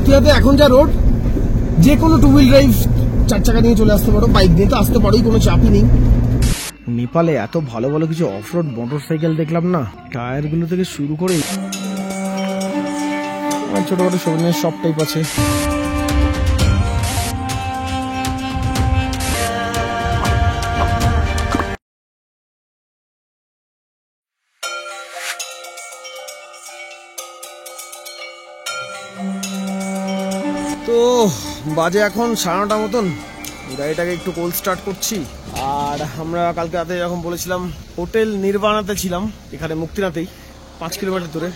মুক্তিহাতে এখন যা রোড, যে কোনো টু হুইল ড্রাইভ 4 চাকা নিয়ে চলে আসতে পারো, বাইক নিয়ে তো আসতে পারোই, কোনো চাপই নেই। নেপালে এত ভালো ভালো কিছু অফ রোড মোটর সাইকেল দেখলাম না, টায়ার গুলো থেকে শুরু করে ছোটখাটো শোরুমের সব টাইপ আছে। তো বাজে এখন 9:30 মতন, গাড়িটাকে একটু কোল্ড স্টার্ট করছি। আর আমরা কালকে রাতে যখন বলেছিলাম হোটেল নির্বাণাতে ছিলাম, এখানে মুক্তিনাথেই 5 কিলোমিটার দূরে।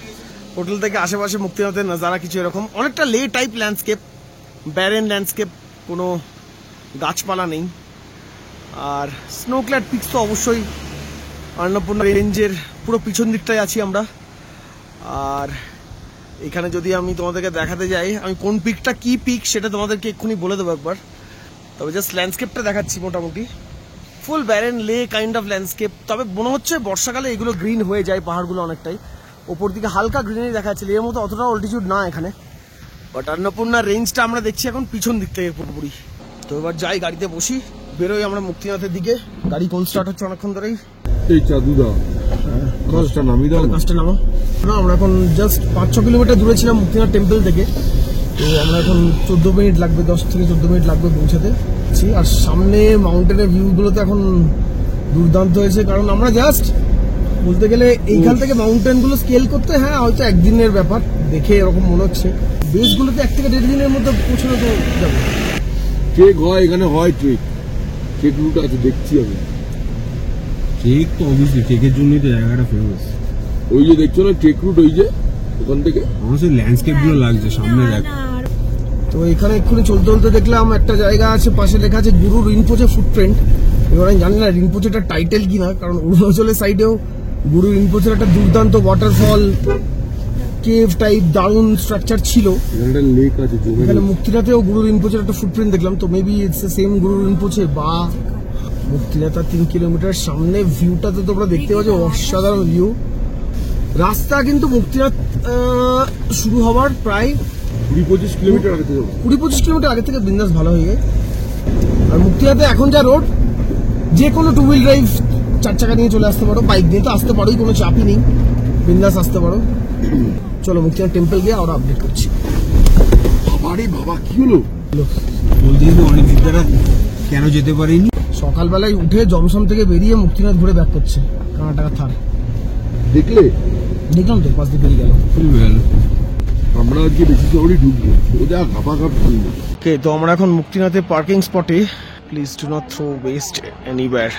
হোটেল থেকে আশেপাশে মুক্তিনাথের নাজারা কিছু এরকম, অনেকটা লে টাইপ ল্যান্ডস্কেপ, ব্যারেন ল্যান্ডস্কেপ, কোনো গাছপালা নেই। আর স্নোক্ল্যাড পিকস তো অবশ্যই, অন্নপূর্ণা রেঞ্জের পুরো পিছন দিকটায় আছি আমরা। আর এখানে যদি আমি তোমাদেরকে দেখাতে যাই, আমি কোন পিকটা কি পিক সেটা তোমাদেরকে এক্ষুনি বলে দেবো একবার, তবে জাস্ট ল্যান্ডস্কেপটা দেখাচ্ছি। মোটামুটি ফুল ব্যারেন লে কাইন্ড অফ ল্যান্ডস্কেপ, তবে মনে হচ্ছে বর্ষাকালে এগুলো গ্রিন হয়ে যায়, পাহাড়গুলো অনেকটাই ওপর দিকে হালকা গ্রিনারি দেখা যাচ্ছে। এর মতো অতটা অল্টিটিউড না এখানে, বাট অন্নপূর্ণা রেঞ্জটা আমরা দেখছি এখন পিছন দিক থেকে পুরোপুরি। তো এবার যাই, গাড়িতে বসি, বেরোই আমরা মুক্তিনাথের দিকে। গাড়ি কোল্ড স্টার্ট হচ্ছে অনেকক্ষণ ধরেই। এই চাদুদা কাজটা নামি দাও, কাজটা নামো না। আমরা এখন জাস্ট 5-6 কিলোমিটার দূরে ছিলাম মুক্তিনাথ টেম্পল থেকে। তো আমরা এখন 14 মিনিট লাগবে, 10 থেকে 14 মিনিট লাগবে পৌঁছাতে। আর সামনে মাউন্টেনের ভিউগুলো তো এখন দুর্দান্ত হয়েছে, কারণ আমরা জাস্ট বলতে গেলে এইখান থেকে মাউন্টেনগুলো স্কেল করতে হয়তো একদিনের ব্যাপার, দেখে এরকম মনে হচ্ছে। বেসগুলোতে 1 থেকে 1.5 দিনের মধ্যে পৌঁছানো তো যাবে। ট্রেক হয় এখানে, হয় ট্রেক রুট আছে দেখছি আমি। ট্রেক তো অবভিয়াসলি, ট্রেকের জন্যই তো জায়গাটা ফেমাস। ওই যে দেখছো না ট্রেক রুট, ওই যে ওখান থেকে আমার সেই ল্যান্ডস্কেপ গুলো লাগছে সামনে দেখ। তো এখানে এক্ষুনি চলতে চলতে দেখলাম একটা জায়গা আছে, পাশে লেখা আছে গুরু রিনপোচে ফুটপ্রিন্ট। এবার আমি জানি না রিনপোচেটা টাইটেল কিনা, কারণ অরুণাচলের সাইডেও গুরু রিনপোচের একটা দুর্দান্ত ওয়াটারফল কেভ টাইপ দারুণ স্ট্রাকচার ছিল। লেক আছে, এখানে মুক্তিনাথেও গুরু রিনপোচের একটা ফুটপ্রিন্ট দেখলাম। তো মেবি ইটস দ্য সেম গুরু রিনপোচে বা মুক্তিনাথ। 3 কিলোমিটার সামনে ভিউটা তো তোমরা দেখতে পাচ্ছ, অসাধারণ ভিউ। রাস্তা কিন্তু মুক্তিনাথ শুরু হওয়ার প্রায় 20-25 কিলোমিটার আগে থেকে 20-25 কিলোমিটার আগে থেকে বিন্দাস ভালো হয়ে যায়। আর মুক্তিনাথে এখন যা রোড, যে কোনো টু হুইল ড্রাইভ 4 চাকা নিয়ে চলে আসতে পারো, বাইক নিয়ে তো আসতে পারোই, কোনো চাপই নেই, বিন্দাস আসতে পারো। চলো মুক্তিনাথ টেম্পল গিয়ে আরো আপডেট করছি। আরে বাবা কি হলো বলতে অনেক দিকটা কেন যেতে পারিনি। সকালবেলায় উঠে জমসম থেকে বেরিয়ে মুক্তিনাথ ঘুরে ব্যাক করছে কানাটাকা থার। দেখলাম তো, পাশ দিয়ে বেরিয়ে গেল। আমরা আজকে বেশি শহরে ঢুকবো, ও যা ঘাপাঘাপ করলো। ওকে, তো আমরা এখন মুক্তিনাথে পার্কিং স্পটে। Please do not throw waste anywhere.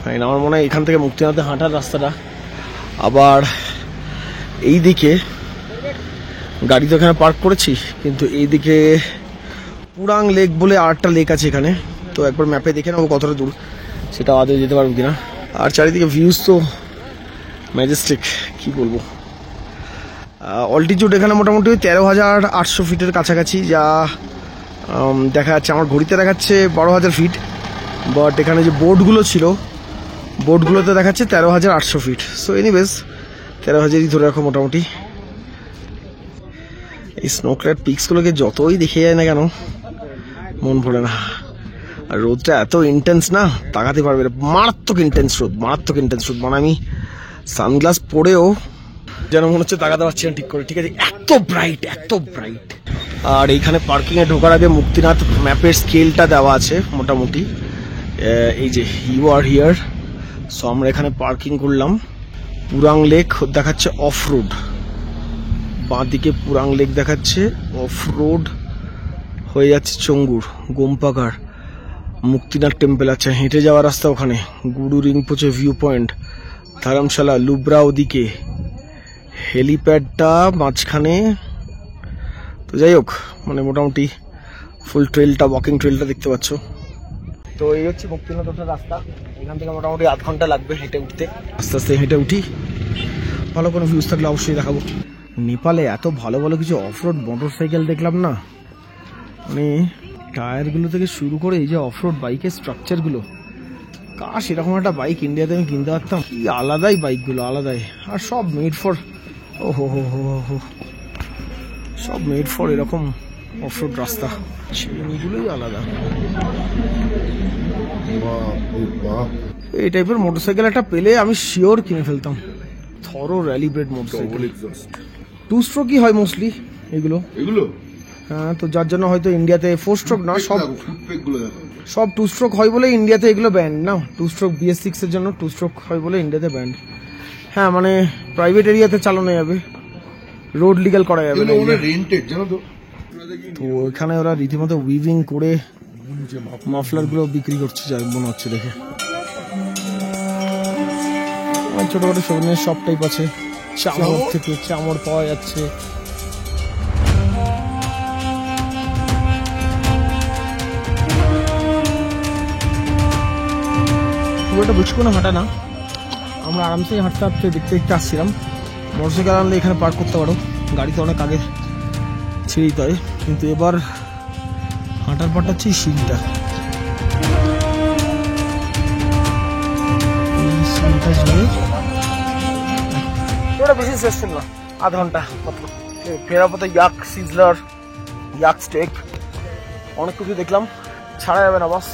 Fine, আমার মনে হয় এখান থেকে মুক্তিনাথে হাঁটার রাস্তাটা আবার এই দিকে। গাড়ি তো এখানে পার্ক করেছি, কিন্তু এইদিকে পুরাং লেক বলে আরেকটা লেক আছে এখানে। তো একবার ম্যাপে দেখে নেবো কতটা দূর, সেটা আদৌ যেতে পারবো কিনা। আর চারিদিকে ভিউজ তো ম্যাজেস্টিক, কি বলবো। অল্টিটিউড এখানে মোটামুটি 13,800 ফিটের কাছাকাছি, যা দেখা যাচ্ছে আমার ঘড়িতে দেখাচ্ছে 12,000 ফিট। বাট এখানে যে বোর্ডগুলো ছিল, বোর্ডগুলোতে দেখাচ্ছে 13,800 ফিট। সো এনিওয়েজ 13,000ই ধরে রাখো মোটামুটি। এই স্নোক্ল্যাড পিকসগুলোকে যতই দেখে যায় না কেন মন ভরে না। আর রোদটা এত ইন্টেন্স না, তাকাতে পারবে না। মারাত্মক ইন্টেন্স রোদ, মারাত্মক ইন্টেন্স রোদ। মানে আমি সানগ্লাস পরেও যেন মনে হচ্ছে তাকাতে পারছি না ঠিক করে। ঠিক আছে, এত ব্রাইট, এত ব্রাইট। আর এইখানে পার্কিংয়ে ঢোকার আগে মুক্তিনাথ ম্যাপের স্কেলটা দেওয়া আছে মোটামুটি। এই যে ইউ আর হিয়ার। সো আমরা এখানে পার্কিং করলাম। পুরাং লেক দেখাচ্ছে অফ রোড, বাঁ দিকে পুরাং লেক দেখাচ্ছে অফ রোড হয়ে যাচ্ছে চঙ্গুর গোমপাগার। মুক্তিনাথ টেম্পল আছে, হেঁটে যাওয়ার রাস্তা ওখানে। গুরু রিংপোচে ভিউ পয়েন্ট, ধর্মশালা লুব্রা ওদিকে, হেলিপ্যাডটা মাঝখানে। তো যাই হোক, মানে মোটামুটি ফুল ট্রেলটা, ওয়াকিং ট্রেলটা দেখতে পাচ্ছ। তো এই হচ্ছে মুক্তিনাথ ওঠার রাস্তা। এখান থেকে মোটামুটি 1/2 ঘন্টা লাগবে হেঁটে উঠতে। আস্তে আস্তে হেঁটে উঠি, ভালো কোনো ভিউজ থাকলে অবশ্যই দেখাবো। নেপালে এত ভালো ভালো কিছু অফরোড মোটর সাইকেল দেখলাম না, মানে টায়ারগুলো থেকে শুরু করে এই যে অফরোড বাইকের স্ট্রাকচারগুলো, কাশ এরকম একটা বাইক ইন্ডিয়াতে আমি কিনতে পারতাম। কি আলাদাই বাইকগুলো, আলাদাই। আর সব মেড ফর, ও হো হো হো হো, সব মেড ফর এরকম অফরোড রাস্তা, চেনগুলোই আলাদা। এই টাইপের মোটরসাইকেল একটা পেলে আমি শিওর কিনে ফেলতাম। থরো র্যালি ব্রেড মোটরসাইকেল, 2 স্ট্রোকই হয় মোস্টলি এগুলো। হ্যাঁ, তো যার জন্য হয়তো ইন্ডিয়াতে 4 স্ট্রোক না, সব 2 স্ট্রোক হয় বলে ইন্ডিয়াতে এগুলো ব্যান্ড না। 2 স্ট্রোক BS6 এর জন্য 2 স্ট্রোক হয় বলে ইন্ডিয়াতে ব্যান্ড। হ্যাঁ, মানে প্রাইভেট এরিয়াতে চালানো যাবে, রোড লিগ্যাল করা যাবে না। তো এখানে ওরা রীতিমতো উইভিং করে মাফলার গুলো বিক্রি করছে, যাই মনে হচ্ছে দেখে। ছোটখাটো শোরুমের সব টাইপ আছে, চামড় থেকে চামড় পাওয়া যাচ্ছে। খুব একটা বেশি কোনো হাঁটা না, আমরা আরামসে হাঁটতে হাঁটতে দেখতে দেখতে আসছিলাম। মোটরসাইকেল আনলে এখানে পার্ক করতে পারো, গাড়িতে অনেক আগে ছেড়ে দিতে হয়। কিন্তু এবার হাঁটার পাটা হচ্ছে এই সিঁড়িটা, ওটা বেশি শেষ ছিল না, আধ ঘন্টা মাত্র। ফেরার পথে ইয়াক সিজলার, ইয়াক স্টেক, অনেক কিছু দেখলাম, ছাড়া যাবে না। বাস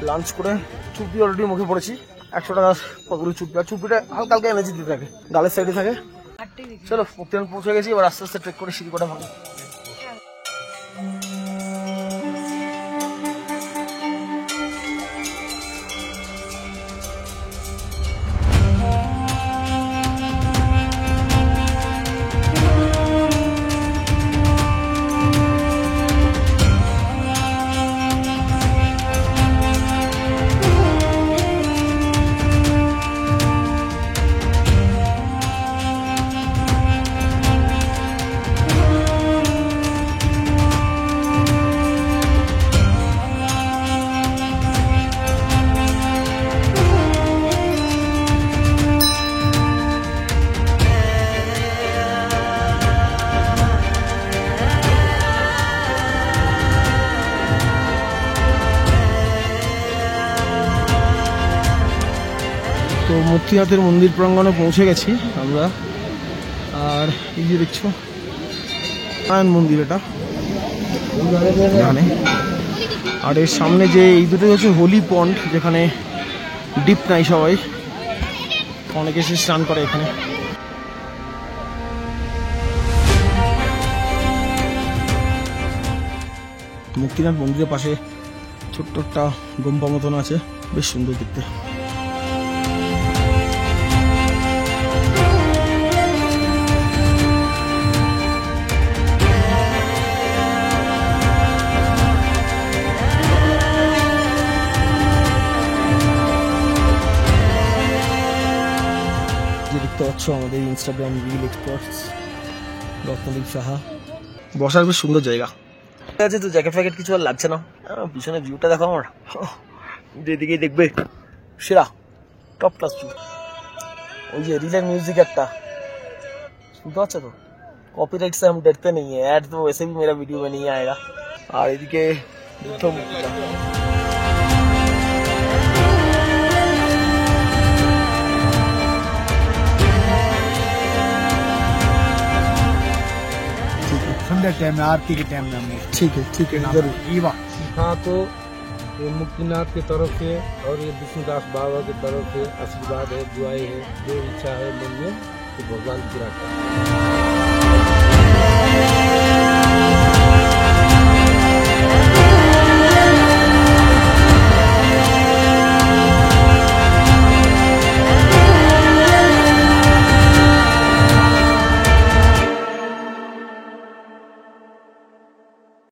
লাঞ্চ করে চুপি অলরেডি মুখে পড়েছি। 100 টাকা কতগুলো চুপি, আর চুপিটা হালকা হালকা এনার্জি দিতে থাকে, গালের সাইডে থাকে। চলো মুক্তিনাথ পৌঁছে গেছি, এবার আস্তে আস্তে ট্রেক করে সিঁড়ি কটা ভালো। তো মুক্তিনাথের মন্দির প্রাঙ্গণে পৌঁছে গেছি আমরা। আর এই যে দেখছো নারায়ণ মন্দির, এটা এখানে। আর এর সামনে যে এই দুটো হচ্ছে হোলি পন্ড, যেখানে ডিপ নাই সবাই, অনেকে এসে স্নান করে এখানে। মুক্তিনাথ মন্দিরের পাশে ছোট্ট একটা গম্পা মতন আছে, বেশ সুন্দর দেখতে। দেখতে পাচ্ছ আমাদের Instagram reel experts Ratnadeep Saha. বসার বেশ সুন্দর জায়গা আছে, তো জ্যাকেট ফ্যাকেট কিছু আর লাগছে না। পিছনে ভিউটা দেখো আমার, যেদিকেই দেখবে সেরা টপ ক্লাস ভিউ। ওই যে রিলের মিউজিক একটা শুনতে পাচ্ছ তো, कॉपीराइट से हम डरते नहीं है, ऐड तो वैसे भी मेरा वीडियो में नहीं आएगा। और এদিকে संध्या टाइम में, आरती के टाइम में हम ठीक है जरूर। हाँ, तो ये मुक्तिनाथ की तरफ से और ये विष्णुदास बाबा की तरफ से आशीर्वाद है, दुआएं है, जो इच्छा है मन में तो भगवान पूरा करते हैं।